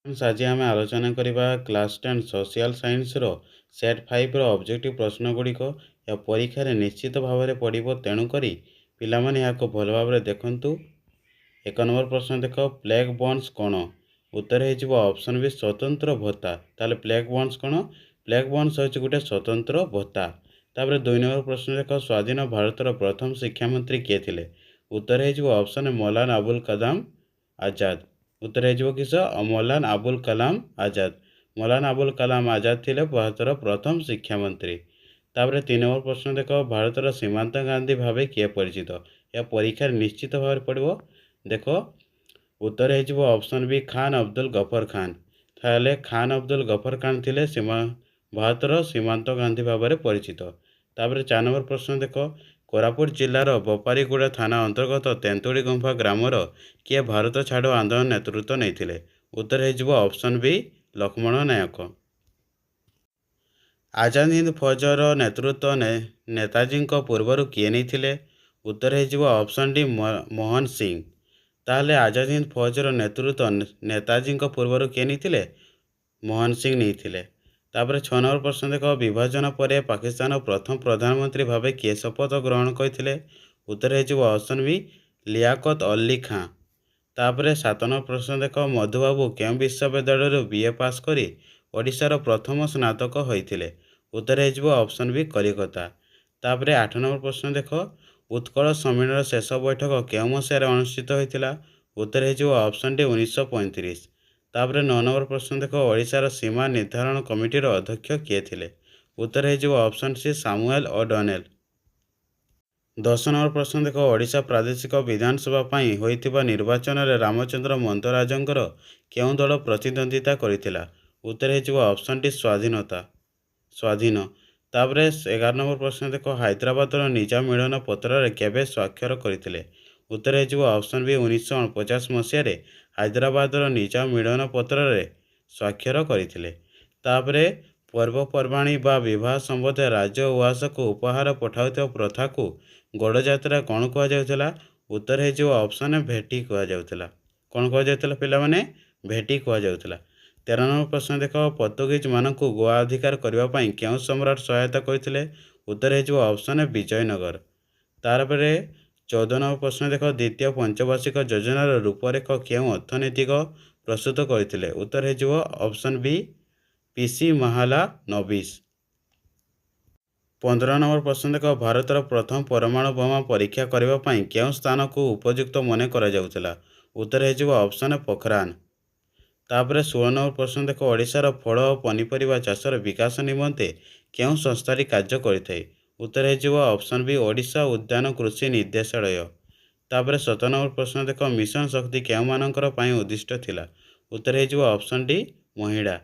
आज आम आलोचना करवा क्लास 10 सोशल साइंस रो सेट 5 रो ऑब्जेक्टिव प्रश्न गुड़िक या परीक्षा रे निश्चित भाव में पड़ो तेणुक पिलामाने याको भल भाव देखु। एक नंबर प्रश्न देख, प्लेग बर्न्स कौन? उत्तर हो ऑप्शन बी स्वतंत्र भत्ता। ताले प्लेग बर्न्स कौन? प्लेग बर्न्स हो गोटे स्वतंत्र भत्ता। तापर 2 नंबर प्रश्न देख, स्वाधीन भारतर प्रथम शिक्षा मंत्री किए थे? उत्तर हो ऑप्शन मौलाना अबुल कलाम आजाद। उत्तर हो किस? मौलाना अबुल कलाम आजाद। मौलाना अबुल कलाम आजाद थे भारतर प्रथम शिक्षा मंत्री। तापर 3 नंबर प्रश्न देख, भारतर सीमांत गांधी भाव किए परिचित? या परीक्षा निश्चित भाव पड़ो। देख, उत्तर हो ऑप्शन बी खान अब्दुल गफर खान। ताहले खान अब्दुल गफर खान थे भारतर सीमांत गांधी भाव में परिचित। तापर 4 नंबर प्रश्न देख, कोरापुट जिलार बपारीगुड़ा थाना अंतर्गत तेंतुड़ी गुंफा ग्रामर किए भारत छाड़ आंदोलन नेतृत्व नहीं? उत्तर हो ऑप्शन बी लक्ष्मण नायक। आजाद हिंद फौजर नेतृत्व नेताजी पूर्वर किए नहीं? उत्तर हो ऑप्शन डी मोहन सिंह। ताहले आजाद हिंद फौजर नेतृत्व नेताजी पूर्वर किए नहीं? मोहन सिंह नहीं। तापर 6 नंबर प्रश्न देख, विभाजन पर पाकिस्तान प्रथम प्रधानमंत्री भाव किए शपथ ग्रहण करते? उत्तर हो ऑप्शन बी लियाकत अली खां। तापर 7 नंबर प्रश्न देख, मधुबाबू केउं विश्वविद्यालय बीए पास करी ओडिशार प्रथम स्नातक होते? उत्तर हो ऑप्शन बी कलिकता। तापर 8 नंबर प्रश्न देख, उत्कल सम्मेलन शेष बैठक केउं मसीह अनुष्ठित होता? उत्तर हो ऑप्शन डी 1935। तापर 9 नंबर प्रश्न देख, ओडिशार सीमा निर्धारण कमिटीर अध्यक्ष किए थे? उत्तर हो ऑप्शन सी सामुएल ओडनेल। 10 नंबर प्रश्न देख, ओडिशा प्रादेशिक विधानसभा पाई होइतिबा निर्वाचन में रामचंद्र मंतराजंकर केउं दल प्रतिद्वंदिता करिथिला? उत्तर हो ऑप्शन डी स्वाधीन। तापर 11 नंबर प्रश्न देख, हैदराबाद निजाम मिलन पत्र केबे स्वाक्षर करथिले? उत्तर हो ऑप्शन बी 1949 मसीह हैदराबाद निजाम मिलन पत्र स्वाक्षर करथिले। तापर पर्वपर्वाणी बा विवाह संबंध राज्य उवास को उपहार पठाउथिबा प्रथा को गड़जात्रा कौन कहुला? उत्तर हो ऑप्शन भेटी कहुला। कौन कहुला पिलामाने? भेटी कहुला। 13 नंबर प्रश्न देख, पोर्तुगीज मानक गोवा अधिकार करने क्यों सम्राट सहायता करते? उत्तर हो ऑप्शन विजयनगर। तारपर 14 नंबर प्रश्न देख, द्वितीय पंचवार्षिक योजनार रूपरेख क्यों अर्थनैतिक प्रस्तुत करते? उत्तर हो ऑप्शन बी पीसी महाला नबीस। 15 नंबर प्रश्न देख, भारतर प्रथम परमाणु बोमा परीक्षा करने क्यों स्थान को उपयुक्त मन करा? उत्तर हो ऑप्शन पोखरान। तापर 16 नंबर प्रश्न देख, ओडिशार फल और पनीपरिया चाषर विकास निमंते क्यों संस्था कार्य करिथाय? उत्तर हो ऑप्शन बी ओडिशा उद्यान कृषि निर्देशालय। तापर 17 नंबर प्रश्न देख, मिशन शक्ति केउं मानकर पई उद्दिष्ट थिला? उत्तर हो ऑप्शन डी महिला।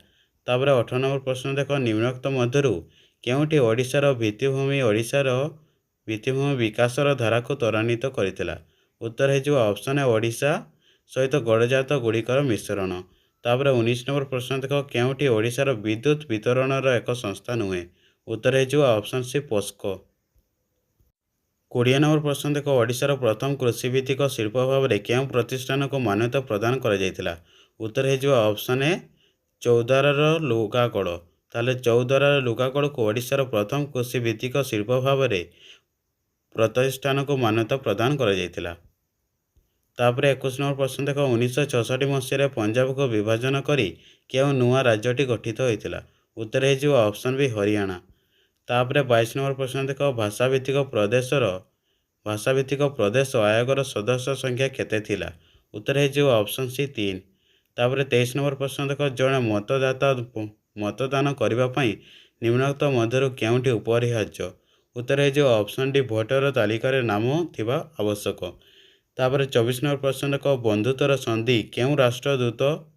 तापर 18 नंबर प्रश्न देख, निम्नोक्त मध्यरु केउंटी ओडिशार भित्तिभूमि विकासर धारा को त्वरान्वित करिथिला? उत्तर हो ऑप्शन ओडिशा सहित गड़जात गुड़िकर मिश्रण। तापर 19 नंबर प्रश्न देख, केउंटी ओडिशार विद्युत वितरणर एक संस्था नुहे? उत्तर हो ऑप्शन सी पोस्को। 20 नंबर प्रश्न देख, ओडिशार प्रथम कृषिभित्तिक शिल्प भाव में केउं प्रतिष्ठान को मान्यता प्रदान करा जायतिला? उत्तर हो ऑप्शन ए चौद्वार लुगाकड़। ताहले चौद्वार लुगाकड़ को ओडिशार प्रथम कृषिभित्तिक शिल्प भाव में प्रतिष्ठान को मान्यता प्रदान करा जायतिला। तापर 21 नंबर प्रश्न देख, 1966 मसीह पंजाब को विभाजन करी क्यों नुआ राज्यटी गठित होता? उत्तर हो ऑप्शन बी हरियाणा। तापर 22 नंबर प्रश्न देख, भाषाभित्तिक प्रदेश आयोगर सदस्य संख्या केते थिला? उत्तर हो ऑप्शन सी 3। तापर 23 नंबर प्रश्न देख, जड़े मतदाता मतदान करने निम्नोक्त मध्यरु केउंटी अपरिहार्य? उत्तर हो ऑप्शन डी भोटर तालिकार नाम थिबा आवश्यक। तापर 24 नंबर प्रश्न देख, बंधुत्वर संधि केउं राष्ट्रदूत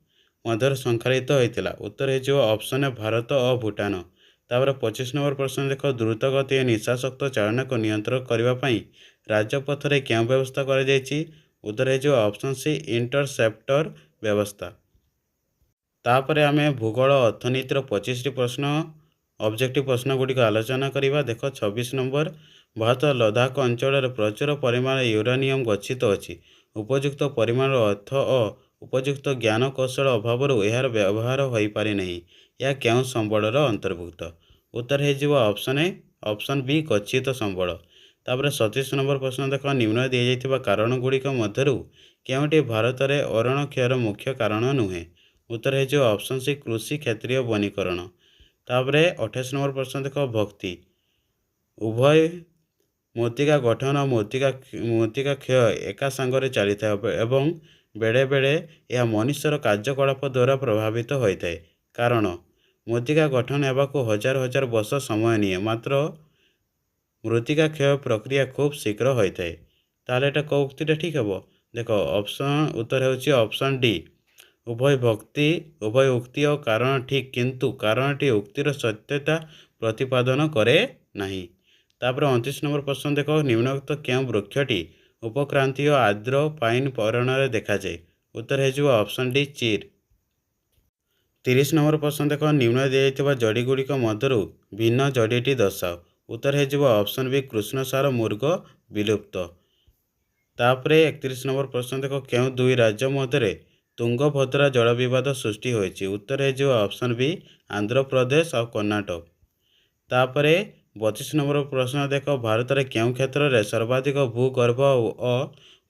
मध्य संखारित होता? उत्तर हो ऑप्शन भारत और भूटान। तापर 25 नंबर प्रश्न देख, द्रुतगति निशाशक्त चालन को नियंत्रण करने राजपथ में क्यों व्यवस्था कर? उत्तर हो ऑप्शन सी इंटरसेप्टर व्यवस्था। तापर आमे भूगोल अर्थनीतिर 25 प्रश्न ऑब्जेक्टिव प्रश्न गुड़िक आलोचना करवा। देख, 26 नंबर, भारत लद्दाख अंचल प्रचुर परिमाण यूरेनियम गच्छित अच्छी। उपयुक्त परिमाण अर्थ और ଉପଯୁକ୍ତ ଜ୍ଞାନ କୌଶଳ ଅଭାବରୁ ଏହାର ବ୍ୟବହାର ହୋଇପାରି ନାହିଁ। ଏହା କେଉଁ ସମ୍ବଳର ଅନ୍ତର୍ଭୁକ୍ତ? ଉତ୍ତର ହେଇଯିବ ଅପସନ୍ ଏ, ଅପସନ୍ ବି ଗଚ୍ଛିତ ସମ୍ବଳ। ତାପରେ 37 ନମ୍ବର ପ୍ରଶ୍ନ ଦେଖ, ନିମ୍ନ ଦିଆଯାଇଥିବା କାରଣ ଗୁଡ଼ିକ ମଧ୍ୟରୁ କେଉଁଟି ଭାରତରେ ଅରଣ୍ୟ କ୍ଷୟର ମୁଖ୍ୟ କାରଣ ନୁହେଁ? ଉତ୍ତର ହେଇଯିବ ଅପସନ୍ ସି, କୃଷି କ୍ଷେତ୍ରୀୟ ବନୀକରଣ। ତାପରେ 28 ନମ୍ବର ପ୍ରଶ୍ନ ଦେଖ, ଭକ୍ତି ଉଭୟ ମୃତ୍ତିକା ଗଠନ ଓ ମୃତ୍ତିକା କ୍ଷୟ ଏକା ସାଙ୍ଗରେ ଚାଲିଥାଏ ଏବଂ ବେଳେବେଳେ ଏହା ମନୁଷ୍ୟର କାର୍ଯ୍ୟକଳାପ ଦ୍ୱାରା ପ୍ରଭାବିତ ହୋଇଥାଏ। କାରଣ ମୃତ୍ତିକା ଗଠନ ହେବାକୁ ହଜାର ହଜାର ବର୍ଷ ସମୟ ନିଏ, ମାତ୍ର ମୃତ୍ତିକା କ୍ଷୟ ପ୍ରକ୍ରିୟା ଖୁବ୍ ଶୀଘ୍ର ହୋଇଥାଏ। ତାହେଲେ ଏଇଟା କେଉଁ ଉକ୍ତିଟା ଠିକ୍ ହେବ? ଦେଖ, ଉତ୍ତର ହେଉଛି ଅପସନ୍ ଡି, ଉଭୟ ଉକ୍ତି ଓ କାରଣ ଠିକ୍, କିନ୍ତୁ କାରଣଟି ଉକ୍ତିର ସତ୍ୟତା ପ୍ରତିପାଦନ କରେ ନାହିଁ। ତାପରେ 29 ନମ୍ବର ପ୍ରଶ୍ନ ଦେଖ, ନିମ୍ନୋକ୍ତ କେଉଁ ବୃକ୍ଷଟି ଉପକ୍ରାନ୍ତୀୟ ଆର୍ଦ୍ର ପାଇନ୍ ଅରଣ୍ୟରେ ଦେଖାଯାଏ? ଉତ୍ତର ହେଇଯିବ ଅପସନ୍ ଡି, ଚିର୍। 30 ନମ୍ବର ପ୍ରଶ୍ନ ଦେଖ, ନିମ୍ନ ଦିଆଯାଇଥିବା ଯୋଡ଼ିଗୁଡ଼ିକ ମଧ୍ୟରୁ ଭିନ୍ନ ଯୋଡ଼ିଟି ଦର୍ଶାଅ। ଉତ୍ତର ହେଇଯିବ ଅପସନ୍ ବି, କୃଷ୍ଣସାର ମୃଗ ବିଲୁପ୍ତ। ତାପରେ 31 ନମ୍ବର ପ୍ରଶ୍ନ ଦେଖ, କେଉଁ ଦୁଇ ରାଜ୍ୟ ମଧ୍ୟରେ ତୁଙ୍ଗଭଦ୍ରା ଜଳ ବିବାଦ ସୃଷ୍ଟି ହୋଇଛି? ଉତ୍ତର ହେଇଯିବ ଅପସନ୍ ବି, ଆନ୍ଧ୍ରପ୍ରଦେଶ ଆଉ କର୍ଣ୍ଣାଟକ। ତାପରେ 32 ନମ୍ବର ପ୍ରଶ୍ନ ଦେଖ, ଭାରତରେ କେଉଁ କ୍ଷେତ୍ରରେ ସର୍ବାଧିକ ଭୂଗର୍ଭ ଓ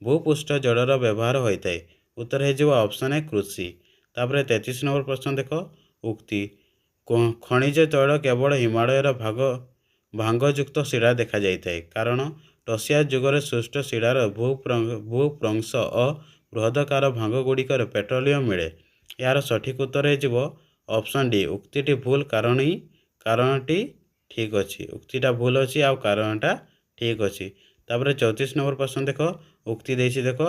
ଭୂପୃଷ୍ଠ ଜଳର ବ୍ୟବହାର ହୋଇଥାଏ? ଉତ୍ତର ହେଇଯିବ ଅପସନ୍ ଏ, କୃଷି। ତାପରେ 33 ନମ୍ବର ପ୍ରଶ୍ନ ଦେଖ, ଉକ୍ତି ଖଣିଜ ତୈଳ କେବଳ ହିମାଳୟର ଭାଙ୍ଗଯୁକ୍ତ ଶିଳା ଦେଖାଯାଇଥାଏ, କାରଣ ଟସିଆ ଯୁଗରେ ସୃଷ୍ଟ ଶିଳାର ଭୂପ୍ରଂଶ ଓ ବୃହଦାକାର ଭାଙ୍ଗଗୁଡ଼ିକରେ ପେଟ୍ରୋଲିୟମ୍ ମିଳେ। ଏହାର ସଠିକ୍ ଉତ୍ତର ହେଇଯିବ ଅପସନ୍ ଡି, ଉକ୍ତିଟି ଭୁଲ, କାରଣଟି ଠିକ୍ ଅଛି। ଉକ୍ତିଟା ଭୁଲ ଅଛି ଆଉ କାରଣଟା ଠିକ୍ ଅଛି। ତାପରେ 34 ନମ୍ବର ପ୍ରଶ୍ନ ଦେଖ, ଉକ୍ତି ଦେଇଛି ଦେଖ,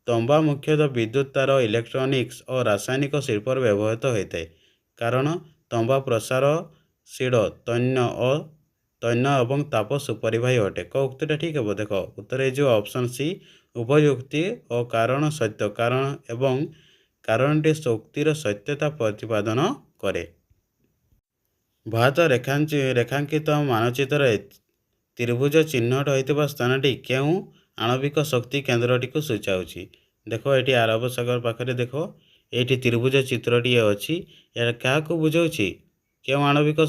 ତମ୍ବା ମୁଖ୍ୟତଃ ବିଦ୍ୟୁତ୍ ତାର, ଇଲେକ୍ଟ୍ରୋନିକ୍ସ ଓ ରାସାୟନିକ ଶିଳ୍ପରେ ବ୍ୟବହୃତ ହୋଇଥାଏ, କାରଣ ତମ୍ବା ପ୍ରସାରଶୀଳ ତୈଳ ଏବଂ ତାପ ସୁପରିବାହୀ ଅଟେ। କେଉଁ ଉକ୍ତିଟା ଠିକ୍ ହେବ? ଦେଖ, ଉତ୍ତର ହେଇଯିବ ଅପସନ୍ ସି, ଉଭୟ ଉକ୍ତି ଓ କାରଣ ସତ୍ୟ, ଏବଂ କାରଣଟି ଉକ୍ତିର ସତ୍ୟତା ପ୍ରତିପାଦନ କରେ। ଭାରତ ରେଖାଙ୍କିତ ମାନଚିତ୍ରରେ ତ୍ରିଭୁଜ ଚିହ୍ନଟ ହୋଇଥିବା ସ୍ଥାନଟି କେଉଁ ଆଣବିକ ଶକ୍ତି କେନ୍ଦ୍ରଟିକୁ ସୂଚାଉଛି? ଦେଖ, ଏଠି ଆରବ ସାଗର ପାଖରେ ଦେଖ, ଏଇଠି ତ୍ରିଭୁଜ ଚିତ୍ରଟିଏ ଅଛି। ଏହା କାହାକୁ ବୁଝାଉଛି? କେଉଁ ଆଣବିକ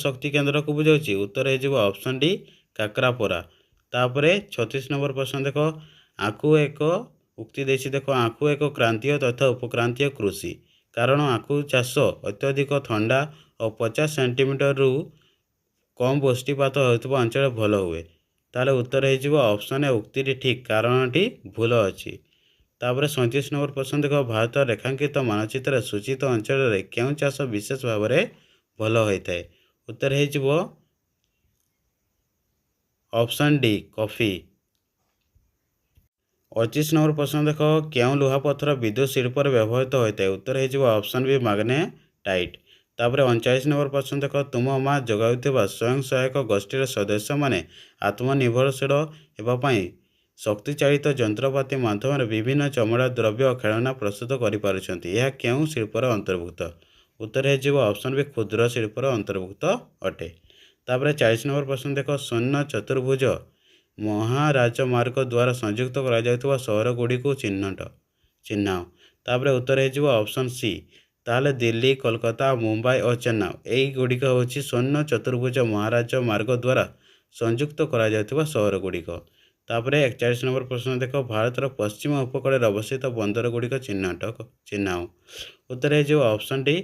ଶକ୍ତି କେନ୍ଦ୍ରକୁ ବୁଝାଉଛି? ଉତ୍ତର ହେଇଯିବ ଅପସନ୍ ଡି, କାକରାପୋରା। ତାପରେ 36 ନମ୍ବର ପ୍ରଶ୍ନ ଦେଖ, ଉକ୍ତି ଦେଇଛି ଦେଖ, ଆଖୁ ଏକ କ୍ରାନ୍ତୀୟ ତଥା ଉପକ୍ରାନ୍ତୀୟ କୃଷି, କାରଣ ଆଖୁ ଚାଷ ଅତ୍ୟଧିକ ଥଣ୍ଡା ଓ 50 ସେଣ୍ଟିମିଟରରୁ କମ୍ ବୃଷ୍ଟିପାତ ହେଉଥିବା ଅଞ୍ଚଳରେ ଭଲ ହୁଏ। ତାହେଲେ ଉତ୍ତର ହେଇଯିବ ଅପସନ୍ ଏ, ଉକ୍ତିଟି ଠିକ୍, କାରଣଟି ଭୁଲ ଅଛି। ତାପରେ 37 ନମ୍ବର ପ୍ରଶ୍ନ ଦେଖ, ଭାରତ ରେଖାଙ୍କିତ ମାନଚିତ୍ରରେ ସୂଚିତ ଅଞ୍ଚଳରେ କେଉଁ ଚାଷ ବିଶେଷ ଭାବରେ ଭଲ ହୋଇଥାଏ? ଉତ୍ତର ହେଇଯିବ ଅପସନ୍ ଡି, କଫି। 28 ନମ୍ବର ପ୍ରଶ୍ନ ଦେଖ, କେଉଁ ଲୁହାପଥର ବିଦ୍ୟୁତ୍ ଶିଳ୍ପରେ ବ୍ୟବହୃତ ହୋଇଥାଏ? ଉତ୍ତର ହେଇଯିବ ଅପସନ୍ ବି, ମ୍ୟାଗ୍ନେଟାଇଟ୍। ତାପରେ 39 ନମ୍ବର ପ୍ରଶ୍ନ ଦେଖ, ତୁମ ମା ଯୋଗାଉଥିବା ସ୍ୱୟଂ ସହାୟକ ଗୋଷ୍ଠୀର ସଦସ୍ୟମାନେ ଆତ୍ମନିର୍ଭରଶୀଳ ହେବା ପାଇଁ ଶକ୍ତିଚାଳିତ ଯନ୍ତ୍ରପାତି ମାଧ୍ୟମରେ ବିଭିନ୍ନ ଚମଡ଼ା ଦ୍ରବ୍ୟ ଓ ଖେଳନା ପ୍ରସ୍ତୁତ କରିପାରୁଛନ୍ତି। ଏହା କେଉଁ ଶିଳ୍ପର ଅନ୍ତର୍ଭୁକ୍ତ? ଉତ୍ତର ହେଇଯିବ ଅପସନ୍ ବି, କ୍ଷୁଦ୍ର ଶିଳ୍ପର ଅନ୍ତର୍ଭୁକ୍ତ ଅଟେ। ତାପରେ 40 ନମ୍ବର ପ୍ରଶ୍ନ ଦେଖ, ଶୂନ୍ୟ ଚତୁର୍ଭୁଜ ମହାରାଜମାର୍ଗ ଦ୍ୱାରା ସଂଯୁକ୍ତ କରାଯାଉଥିବା ସହରଗୁଡ଼ିକୁ ଚିହ୍ନାଅ। ତାପରେ ଉତ୍ତର ହେଇଯିବ ଅପସନ୍ ସି। ତାହେଲେ ଦିଲ୍ଲୀ, କୋଲକାତା, ମୁମ୍ବାଇ ଓ ଚେନ୍ନାଇ, ଏଇଗୁଡ଼ିକ ହେଉଛି ଶୂନ୍ୟ ଚତୁର୍ଭୁଜ ମହାରାଜମାର୍ଗ ଦ୍ୱାରା ସଂଯୁକ୍ତ କରାଯାଉଥିବା ସହରଗୁଡ଼ିକ। ତାପରେ 41 ନମ୍ବର ପ୍ରଶ୍ନ ଦେଖ, ଭାରତର ପଶ୍ଚିମ ଉପକୂଳରେ ଅବସ୍ଥିତ ବନ୍ଦରଗୁଡ଼ିକ ଚିହ୍ନାଅ। ଉତ୍ତର ହେଇଯିବ option D,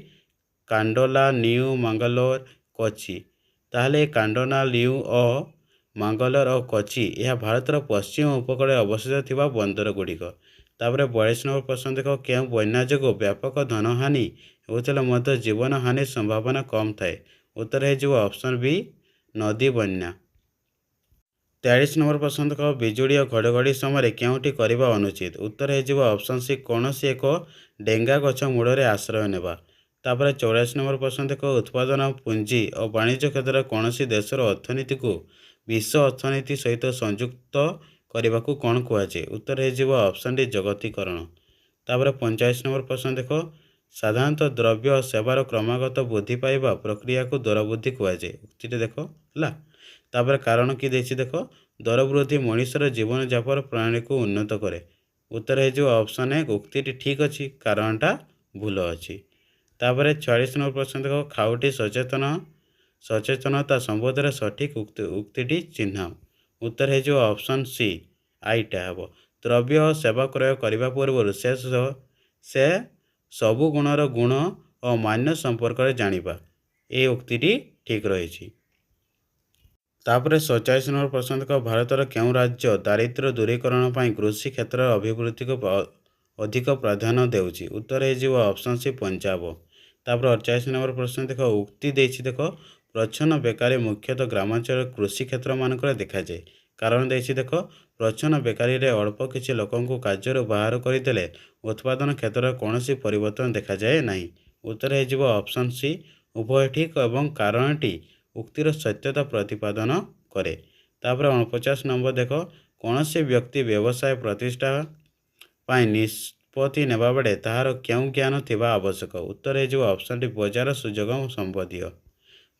Kandla, new Mangalore, Kochi. ତାହେଲେ କାଣ୍ଡୋଲା, ନିଉ ଓ ମାଙ୍ଗାଲୋର ଓ କୋଚି ଏହା ଭାରତର ପଶ୍ଚିମ ଉପକୂଳରେ ଅବସ୍ଥିତ ଥିବା ବନ୍ଦରଗୁଡ଼ିକ। ତାପରେ 42 ନମ୍ବର ପ୍ରଶ୍ନ ଦେଖ, କେଉଁ ବନ୍ୟା ଯୋଗୁଁ ବ୍ୟାପକ ଧନହାନି ହେଉଥିଲେ ମଧ୍ୟ ଜୀବନହାନିର ସମ୍ଭାବନା କମ୍ ଥାଏ? ଉତ୍ତର ହେଇଯିବ ଅପସନ୍ ବି, ନଦୀ ବନ୍ୟା। 43 ନମ୍ବର ପ୍ରଶ୍ନ ଦେଖ, ବିଜୁଳି ଓ ଘଡ଼ଘଡ଼ି ସମୟରେ କେଉଁଟି କରିବା ଅନୁଚିତ? ଉତ୍ତର ହେଇଯିବ ଅପସନ୍ ସି, କୌଣସି ଏକ ଡେଙ୍ଗା ଗଛ ମୂଳରେ ଆଶ୍ରୟ ନେବା। ତାପରେ 44 ନମ୍ବର ପ୍ରଶ୍ନ ଦେଖ, ଉତ୍ପାଦନ, ପୁଞ୍ଜି ଓ ବାଣିଜ୍ୟ କ୍ଷେତ୍ରରେ କୌଣସି ଦେଶର ଅର୍ଥନୀତିକୁ ବିଶ୍ୱ ଅର୍ଥନୀତି ସହିତ ସଂଯୁକ୍ତ କରିବାକୁ କ'ଣ କୁହାଯାଏ? ଉତ୍ତର ହେଇଯିବ ଅପସନ୍ ଡି, ଜଗତୀକରଣ। ତାପରେ 45 ନମ୍ବର ପ୍ରଶ୍ନ ଦେଖ, ସାଧାରଣତଃ ଦ୍ରବ୍ୟ ଓ ସେବାର କ୍ରମାଗତ ବୃଦ୍ଧି ପାଇବା ପ୍ରକ୍ରିୟାକୁ ଦର ବୃଦ୍ଧି କୁହାଯାଏ। ଉକ୍ତିଟି ଦେଖ ହେଲା। ତାପରେ କାରଣ କି ଦେଇଛି ଦେଖ, ଦର ବୃଦ୍ଧି ମଣିଷର ଜୀବନଯାପନ ପ୍ରଣାଳୀକୁ ଉନ୍ନତ କରେ। उत्तर हो ऑप्शन ए उक्ति ठीक अच्छी कारणटा भूल अच्छी। तापर 46 नंबर प्रश्न देख खाउटी सचेतनता संबोधन सठिक उक्ति चिन्ह। उत्तर हो ऑप्शन सी आईटा हे। द्रव्य और सेवा क्रय करने पूर्व से सबु गुणर गुण और मान्य संपर्क में जानिबा ये उक्ति ठीक रही। तापर 47 नंबर प्रश्न देख भारतर क्यों राज्य दारिद्र्य दूरीकरण पर कृषि क्षेत्र अभिवृद्धि को अधिक प्राधान्य देउछि। उत्तर हो ऑप्शन सी पंजाब। तापर 48 नंबर प्रश्न देख उक्ति देछि देख प्रच्छन्न बेकारी मुख्यतः ग्रामांचल कृषि क्षेत्र मानक देखा जाए। कारण देछि देख प्रच्छन्न बेकारी रे अल्प किछि लोकंकु कार्य बाहर करदेले उत्पादन क्षेत्र कौन परिवर्तन देखा जाए नहीं। उत्तर हो ऑप्शन सी उभय ठीक एवं कारणटी उक्तिर सत्यता प्रतिपादन करे। तापर 49 नंबर देख कौन से व्यक्ति व्यवसाय प्रतिष्ठा पाई निष्पत्ति नेबा बेले ताहार क्यों ज्ञान थिबा आवश्यक। उत्तर हो ऑप्शन डी बजार सुजोग संबंधी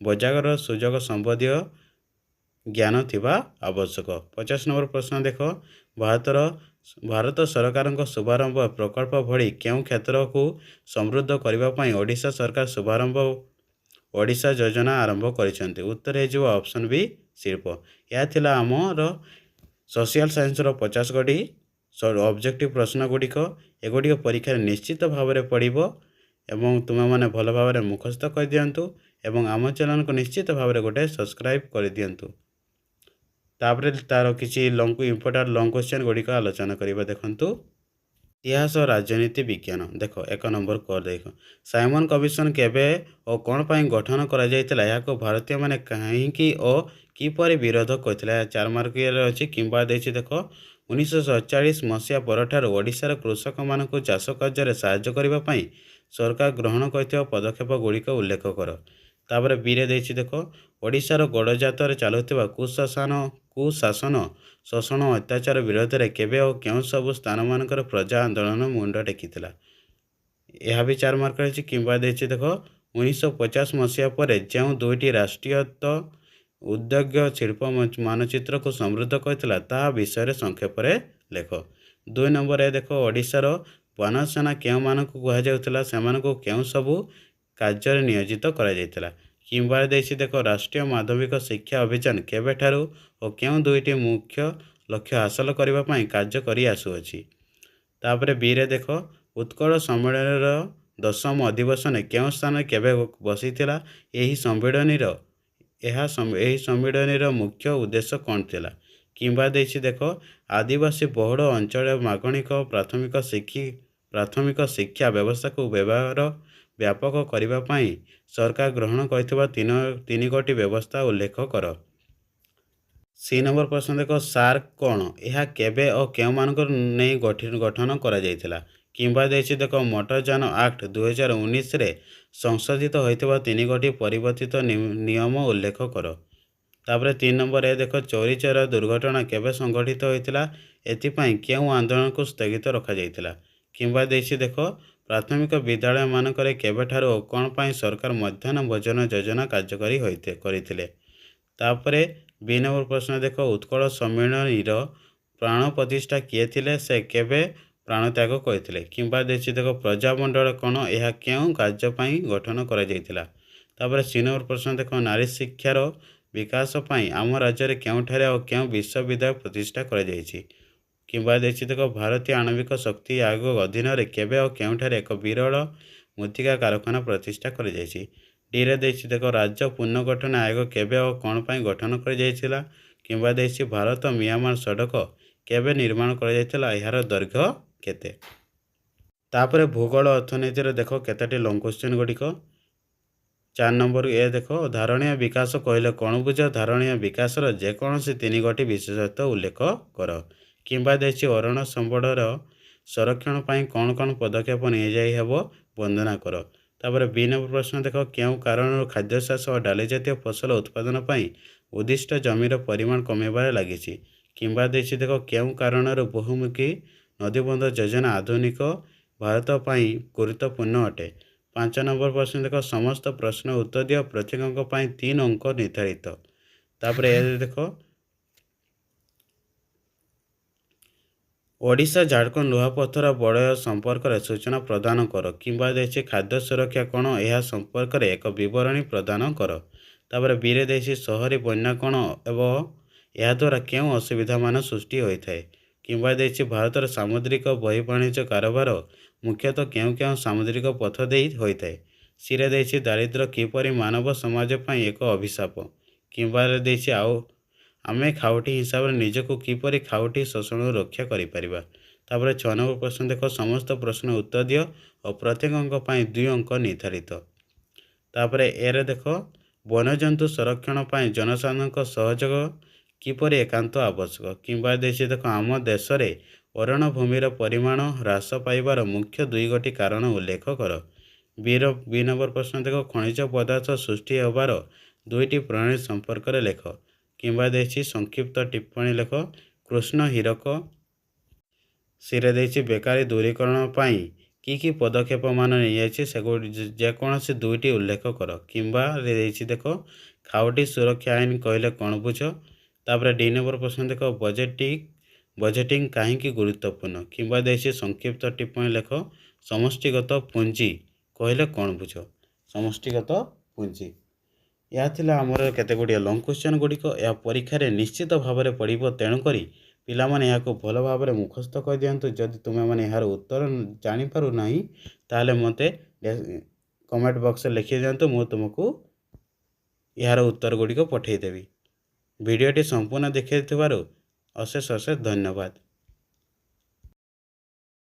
बजार सुजोग संबंधी ज्ञान थिबा आवश्यक। 50 नंबर प्रश्न देख भारत सरकार शुभारंभ प्रकल्प भली क्यों क्षेत्र को समृद्ध करने ओडिशा सरकार शुभारंभ ओडिशा योजना आरंभ करिसेंती। उत्तर हो ऑप्शन बी शिल्प। यह थिला आमर सोशल साइंस 50 गोटी ऑब्जेक्टिव प्रश्न गुड़िक एगुड़ी परीक्षा निश्चित भाव में पड़ो एवं तुम मैंने भल भाव में मुखस्त कर दिंतु एवं आम चैनल को निश्चित भाव में गोटे सब्सक्राइब कर दिंतु। तापर तार किसी लंग इंपोर्टाट लंग क्वेश्चन गुड़िक आलोचना करवा। देखंतु इतिहास और राजनीति विज्ञान देख 1 नंबर कर देख साइमन कमिशन केबे और कौन पाई गठन करा जायतिला याको भारतीय माने कहीं और किपरि विरोध करथिला 4 मार्क अच्छी किंबा देछि। देख 1947 मसीहा परठार ओडिशार कृषक मानक चाष कार्य साहाय्य करबा पई सरकार ग्रहण करथिबा पदक्षेप गुड़िक उल्लेख कर। तापर बीरे देछि देख ओडिशार गड़जात चलुथिबा कुशासन शोषण अत्याचार विरोध में केबे और क्यों सब स्थान मानकर प्रजा आंदोलन मुंड टेकिथिला यह भी 4 मार्क रही। किंबा देछि देख 1950 मसीहा पर जो दुईटी राष्ट्रीयत उद्योग शिल्प मानचित्र को समृद्ध करथिला ता विषय संक्षेप लेख। 2 नंबर देख ओडिशार वानरसेना क्यों मानक कह जाउथिला सेमानक क्यों सबु कार्य नियोजित करा जायतिला। किंबा देछि देख राष्ट्रीय माध्यमिक शिक्षा अभियान केबे ठारू और क्यों दुईटी मुख्य लक्ष्य हासिल करबा पई कार्य करी आसुअछि। तापर बीरे देख उत्कल सम्मेलन 10म अधिवेशन क्यों स्थान केबे बसीथिला एही सम्मेलन मुख्य उद्देश्य कौन थिला। किंबा देछि देख आदिवासी बहुल अंचल मागणिक प्राथमिक शिक्षा व्यवस्था को व्यवहार व्यापक करबा पई सरकार ग्रहण करथिबा तीन गोटी व्यवस्था उल्लेख कर। सी नंबर प्रश्न देख सार्क कौन यह केबे और क्यों मानक नहीं गठन करा जायतिला। किंबा देछि देख मोटरयान एक्ट 2019 रे संशोधित होइतिबा तीन गोटी परिवर्तित नियम उल्लेख कर। तापर 3 नंबर देख चोरी चोर दुर्घटना केबे संघटित होइतिला एथिपाई क्यों आंदोलन को स्थगित रखा जायतिला। किंबा देछि देख प्राथमिक विद्यालय मानकरे केबेठार और कौन पाई सरकार मध्याह्न भोजन योजना कार्यकारी करथिले। तापर बी नंबर प्रश्न देख उत्कल सम्मेलन प्राण प्रतिष्ठा किए थिले से केबे प्राण त्याग करथिले। किंबा देछि देख प्रजामंडल कौन यह क्यों कार्य पाई गठन करा जायतिला। तापर सी नंबर प्रश्न देख नारी शिक्षार विकास पाई आम राज्य में क्योंठारे और क्यों विश्वविद्यालय प्रतिष्ठा करा जायछि। किंबा देछि देख भारतीय आणविक शक्ति आयोग अधीन में केबे और क्योंठारे एक विरल मृत्तिका कारखाना प्रतिष्ठा कर जायछि। डी रे देछि देख राज्य पुनर्गठन आयोग केबे और कौन पाई गठन कर जायतिला। किंबा देछि भारत म्यांमार सड़क केबे निर्माण कर जायतिला यार दैर्घ्य केते। तापर भूगोल अर्थनीति रे देख केतेटी लंग क्वेश्चन गुड़िक 4 नंबर ए देख धारणीय विकास कहले कौन बुझ धारणीय विकास जेकोसी 3 गोटी विशेषत्व उल्लेख कर। किंबा देछि अरण्य संपदर संरक्षण पाई कौन कौन पदक्षेप नियाई हेबो वंदना कर। तापर बी नंबर प्रश्न देख क्यों कारण खाद्य चाष और डाली जातीय फसल उत्पादन पाई उद्दिष्ट जमीर परिमाण कमेबार लागिछि। किंबा देछि देख क्यों कारण बहुमुखी नदीबंध योजना आधुनिक भारत पाई गुरुत्वपूर्ण अटे। 5 नंबर प्रश्न देख समस्त प्रश्न उत्तर दियो प्रत्येक अंक पाई 3 अंक निर्धारित। तापर ए देख ଓଡ଼ିଶା ଝାଡ଼ଖଣ୍ଡ ଲୁହାପଥର ବଳୟ ସମ୍ପର୍କରେ ସୂଚନା ପ୍ରଦାନ କର। କିମ୍ବା ଦେଇଛି ଖାଦ୍ୟ ସୁରକ୍ଷା କ'ଣ, ଏହା ସମ୍ପର୍କରେ ଏକ ବିବରଣୀ ପ୍ରଦାନ କର। ତାପରେ ବିରେ ଦେଇଛି ସହରୀ ବନ୍ୟା କ'ଣ ଏବଂ ଏହାଦ୍ୱାରା କେଉଁ ଅସୁବିଧାମାନ ସୃଷ୍ଟି ହୋଇଥାଏ। କିମ୍ବା ଦେଇଛି ଭାରତର ସାମୁଦ୍ରିକ ବହି ବାଣିଜ୍ୟ କାରବାର ମୁଖ୍ୟତଃ କେଉଁ କେଉଁ ସାମୁଦ୍ରିକ ପଥ ଦେଇ ହୋଇଥାଏ। ସିରେ ଦେଇଛି ଦାରିଦ୍ର୍ୟ କିପରି ମାନବ ସମାଜ ପାଇଁ ଏକ ଅଭିଶାପ। କିମ୍ବାରେ ଦେଇଛି ଆମେ ଖାଉଟି ହିସାବରେ ନିଜକୁ କିପରି ଖାଉଟି ଶୋଷଣରୁ ରକ୍ଷା କରିପାରିବା। ତାପରେ 6 ନମ୍ବର ପ୍ରଶ୍ନ ଦେଖ, ସମସ୍ତ ପ୍ରଶ୍ନ ଉତ୍ତର ଦିଅ ଓ ପ୍ରତ୍ୟେକଙ୍କ ପାଇଁ 2 ଅଙ୍କ ନିର୍ଦ୍ଧାରିତ। ତାପରେ ଏରେ ଦେଖ, ବନ୍ୟଜନ୍ତୁ ସଂରକ୍ଷଣ ପାଇଁ ଜନସାଧାରଣଙ୍କ ସହଯୋଗ କିପରି ଏକାନ୍ତ ଆବଶ୍ୟକ। କିମ୍ବା ଦେଇଛି ଦେଖ, ଆମ ଦେଶରେ ଅରଣ୍ୟ ଭୂମିର ପରିମାଣ ହ୍ରାସ ପାଇବାର ମୁଖ୍ୟ 2ଗୋଟି କାରଣ ଉଲ୍ଲେଖ କର। ବି ନମ୍ବର ପ୍ରଶ୍ନ ଦେଖ, ଖଣିଜ ପଦାର୍ଥ ସୃଷ୍ଟି ହେବାର 2ଟି ପ୍ରଣାଳୀ ସମ୍ପର୍କରେ ଲେଖ। କିମ୍ବା ଦେଇଛି ସଂକ୍ଷିପ୍ତ ଟିପ୍ପଣୀ ଲେଖ। କୃଷ୍ଣ ହୀରକ। ସିରେ ଦେଇଛି ବେକାରୀ ଦୂରୀକରଣ ପାଇଁ କି ପଦକ୍ଷେପ ମାନ ନିଆଯାଇଛି ଯେକୌଣସି 2ଟି ଉଲ୍ଲେଖ କର। କିମ୍ବା ଦେଇଛି ଦେଖ, ଖାଉଟି ସୁରକ୍ଷା ଆଇନ କହିଲେ କ'ଣ ବୁଝ। ତାପରେ ଡି ନମ୍ବର ପ୍ରଶ୍ନ ଦେଖ, ବଜେଟିଂ କାହିଁକି ଗୁରୁତ୍ୱପୂର୍ଣ୍ଣ। କିମ୍ବା ଦେଇଛି ସଂକ୍ଷିପ୍ତ ଟିପ୍ପଣୀ ଲେଖ। ସମଷ୍ଟିଗତ ପୁଞ୍ଜି କହିଲେ କ'ଣ ବୁଝ। ସମଷ୍ଟିଗତ ପୁଞ୍ଜି। ଏହା ଥିଲା ଆମର କେତେଗୁଡ଼ିଏ ଲଙ୍ଗ୍ କ୍ୱେଶ୍ଚନ୍ ଗୁଡ଼ିକ। ଏହା ପରୀକ୍ଷାରେ ନିଶ୍ଚିତ ଭାବରେ ପଡ଼ିବ। ତେଣୁକରି ପିଲାମାନେ ଏହାକୁ ଭଲ ଭାବରେ ମୁଖସ୍ଥ କରିଦିଅନ୍ତୁ। ଯଦି ତୁମେମାନେ ଏହାର ଉତ୍ତର ଜାଣିପାରୁନାହିଁ ତାହେଲେ ମୋତେ କମେଣ୍ଟ ବକ୍ସରେ ଲେଖିଦିଅନ୍ତୁ, ମୁଁ ତୁମକୁ ଏହାର ଉତ୍ତର ଗୁଡ଼ିକ ପଠାଇଦେବି। ଭିଡ଼ିଓଟି ସମ୍ପୂର୍ଣ୍ଣ ଦେଖିଥିବାରୁ ଅଶେଷ ଅଶେଷ ଧନ୍ୟବାଦ।